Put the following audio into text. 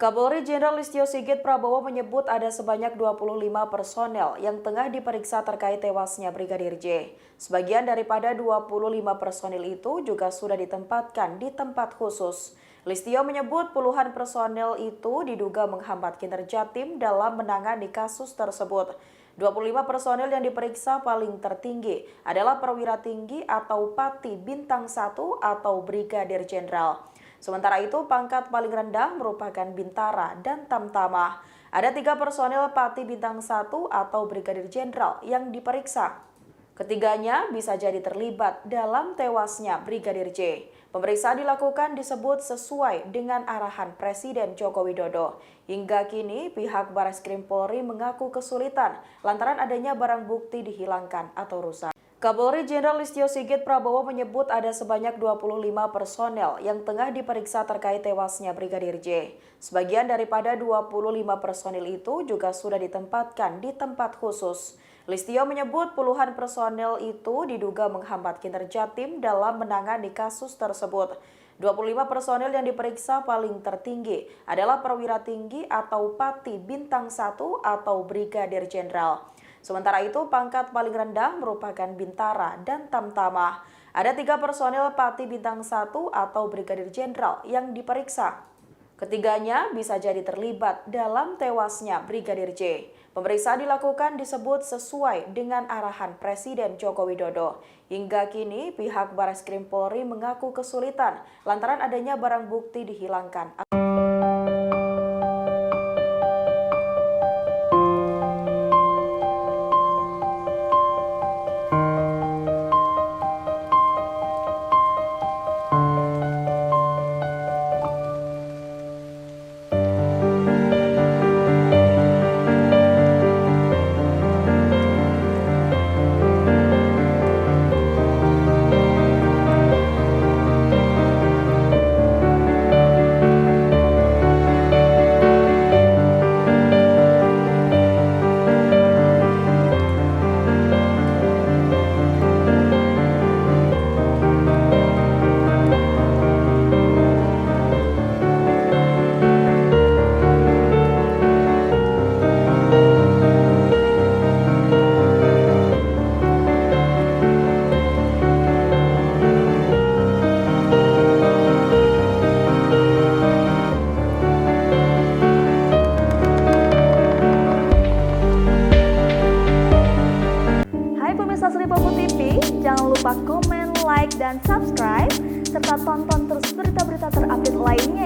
Kapolri Jenderal Listio Sigit Prabowo menyebut ada sebanyak 25 personel yang tengah diperiksa terkait tewasnya Brigadir J. Sebagian daripada 25 personil itu juga sudah ditempatkan di tempat khusus. Listio menyebut puluhan personel itu diduga menghambat kinerja tim dalam menangani kasus tersebut. 25 personel yang diperiksa paling tertinggi adalah perwira tinggi atau Pati Bintang 1 atau Brigadir Jenderal. Sementara itu, pangkat paling rendah merupakan Bintara dan Tamtama. Ada 3 personel Pati Bintang 1 atau Brigadir Jenderal yang diperiksa. Ketiganya bisa jadi terlibat dalam tewasnya Brigadir J. Pemeriksaan dilakukan disebut sesuai dengan arahan Presiden Joko Widodo. Hingga kini, pihak Barreskrim Polri mengaku kesulitan lantaran adanya barang bukti dihilangkan atau rusak. Kapolri Jenderal Listio Sigit Prabowo menyebut ada sebanyak 25 personel yang tengah diperiksa terkait tewasnya Brigadir J. Sebagian daripada 25 personil itu juga sudah ditempatkan di tempat khusus. Listio menyebut puluhan personel itu diduga menghambat kinerja tim dalam menangani kasus tersebut. 25 personel yang diperiksa paling tertinggi adalah perwira tinggi atau Pati Bintang 1 atau Brigadir Jenderal. Sementara itu, pangkat paling rendah merupakan Bintara dan Tamtama. Ada 3 personel Pati Bintang 1 atau Brigadir Jenderal yang diperiksa. Ketiganya bisa jadi terlibat dalam tewasnya Brigadir J. Pemeriksaan dilakukan disebut sesuai dengan arahan Presiden Joko Widodo. Hingga kini, pihak Barreskrim Polri mengaku kesulitan lantaran adanya barang bukti dihilangkan. Jangan lupa komen, like, dan subscribe, serta tonton terus berita-berita terupdate lainnya